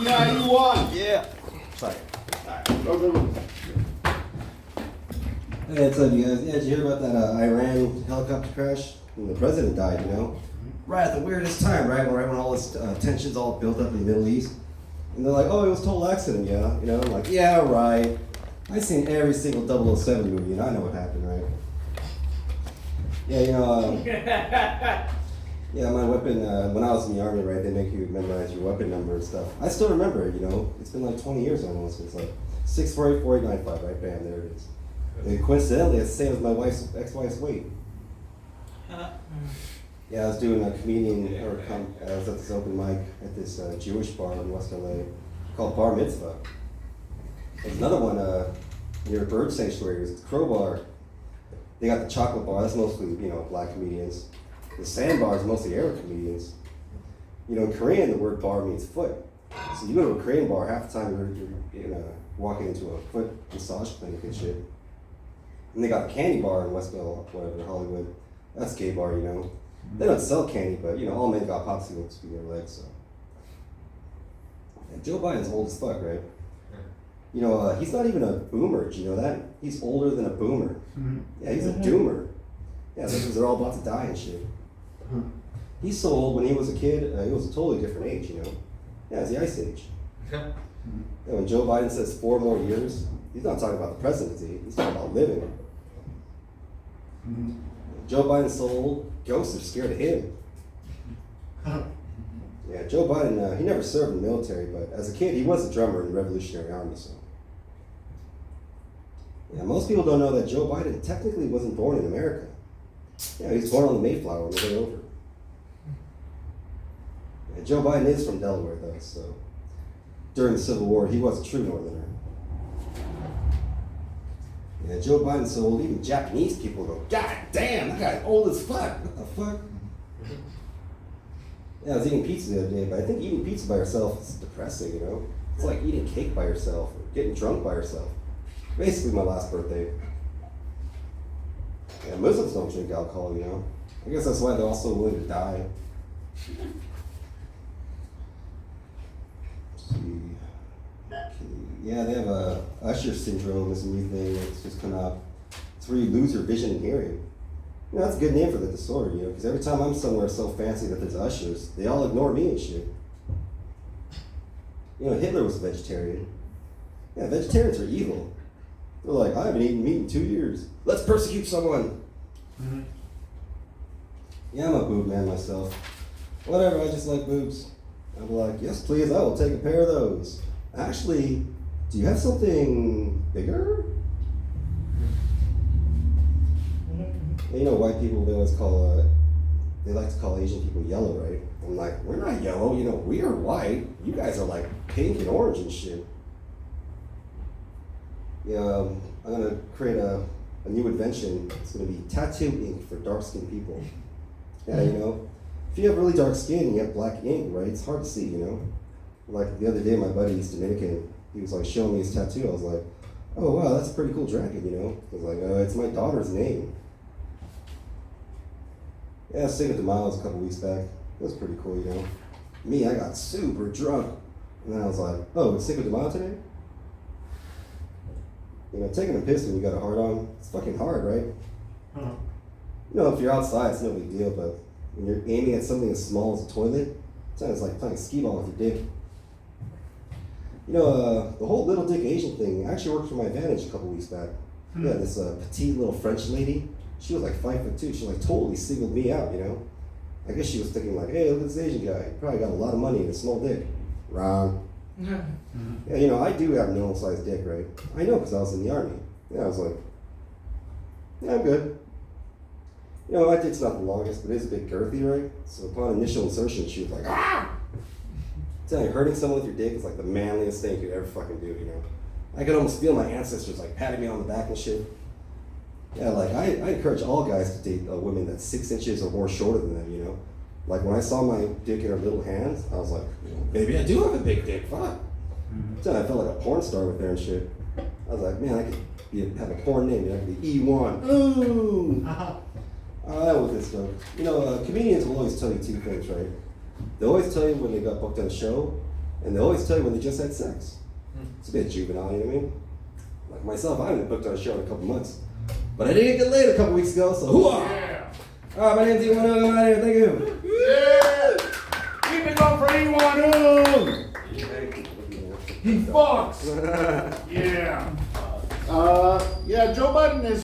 Yeah, you won. Yeah. Sorry. Go. Hey, what's up, you guys? Yeah, did you hear about that Iran helicopter crash? When the president died, you know? Right at the weirdest time, right when all this tensions all built up in the Middle East. And they're like, oh, it was a total accident, yeah? You know, I'm like, yeah, right. I've seen every single 007 movie, and I know what happened, right? Yeah, you know, yeah, my weapon, when I was in the Army, right, they make you memorize your weapon number and stuff. I still remember it, you know? It's been like 20 years almost. It's like 6484895, right? Bam, there it is. And coincidentally, it's the same as my ex-wife's weight. Yeah, I was doing a comedian, I was at this open mic at this Jewish bar in West LA called Bar Mitzvah. There's another one near Bird Sanctuary, it's Crowbar. They got the chocolate bar, that's mostly, you know, black comedians. The sandbar is mostly Arab comedians. You know, in Korean, the word bar means foot. So you go to a Korean bar, half the time you're walking into a foot massage clinic and shit. And they got a candy bar in Westville, whatever, Hollywood. That's gay bar, you know. They don't sell candy, but, you know, all men got popsicles between their legs, so. And Joe Biden's old as fuck, right? You know, he's not even a boomer, do you know that? He's older than a boomer. Yeah, he's a doomer. Yeah, because they're all about to die and shit. He's so old, when he was a kid, he was a totally different age, you know? Yeah, it's the Ice Age. Yeah, when Joe Biden says 4 more years, he's not talking about the presidency, he's talking about living. Joe Biden's so old, ghosts are scared of him. Yeah, Joe Biden, he never served in the military, but as a kid, he was a drummer in the Revolutionary Army, so. Yeah, most people don't know that Joe Biden technically wasn't born in America. Yeah, he was born on the Mayflower on the way over. Yeah, Joe Biden is from Delaware, though, so. During the Civil War, he was a true Northerner. Yeah, Joe Biden's so old, even Japanese people go, God damn, that guy's old as fuck. What the fuck? Yeah, I was eating pizza the other day, but I think eating pizza by yourself is depressing, you know? It's like eating cake by yourself, or getting drunk by yourself. Basically my last birthday. Yeah, Muslims don't drink alcohol, you know? I guess that's why they're also willing to die. Let's see. Yeah, they have a Usher syndrome, this new thing that's just come out. It's where you lose your vision and hearing. You know, that's a good name for the disorder, you know, because every time I'm somewhere so fancy that there's ushers, they all ignore me and shit. You know, Hitler was a vegetarian. Yeah, vegetarians are evil. They're like, I haven't eaten meat in 2 years. Let's persecute someone. Yeah, I'm a boob man myself. Whatever, I just like boobs. I'm like, yes please, I will take a pair of those. Actually, do you have something bigger? You know, white people, they always call, they like to call Asian people yellow, right? I'm like, we're not yellow, you know, we are white. You guys are like pink and orange and shit. Yeah, I'm gonna create a new invention. It's gonna be tattoo ink for dark-skinned people. Yeah, you know, if you have really dark skin and you have black ink, right, it's hard to see, you know? Like the other day, my buddy, he's Dominican, he was like showing me his tattoo. I was like, oh wow, that's a pretty cool dragon, you know? I was like, it's my daughter's name. Yeah, I was singing to Miles a couple weeks back. It was pretty cool, you know? Me, I got super drunk. And then I was like, oh, it's Cinco de Mayo today? You know, taking a piss when you got a hard on, it's fucking hard, right? You know, if you're outside, it's no big deal, but when you're aiming at something as small as a toilet, it's like playing skee-ball with your dick. You know, the whole little dick Asian thing actually worked for my advantage a couple weeks back. Yeah, this petite little French lady, she was like 5'2". She like totally singled me out, you know? I guess she was thinking like, hey, look at this Asian guy. He probably got a lot of money and a small dick. Wrong. Yeah, you know, I do have a normal sized dick, right? I know because I was in the Army. Yeah, I was like, yeah, I'm good. You know, my dick's not the longest, but it's a bit girthy, right? So upon initial insertion, she was like, ah! Telling you, hurting someone with your dick is like the manliest thing you could ever fucking do, you know? I could almost feel my ancestors like patting me on the back and shit. Yeah, like I encourage all guys to date a woman that's 6 inches or more shorter than them, you know? Like when I saw my dick in her little hands, I was like, maybe I do have a big dick, fuck. Then I felt like a porn star with her and shit. I was like, man, I could have a porn name, I could be E1. Ooh! That was this stuff. You know, comedians will always tell you 2 things, right? They always tell you when they got booked on a show, And they always tell you when they just had sex. It's a bit juvenile, you know what I mean? Like myself, I haven't booked on a show in a couple months. But I did get laid a couple weeks ago, so hoo-ah! Yeah. Alright, my name's Iwan Oom, out here, thank you. Yeah. Keep it going for Iwan Oom. He fucks. Yeah. Yeah, Joe Budden is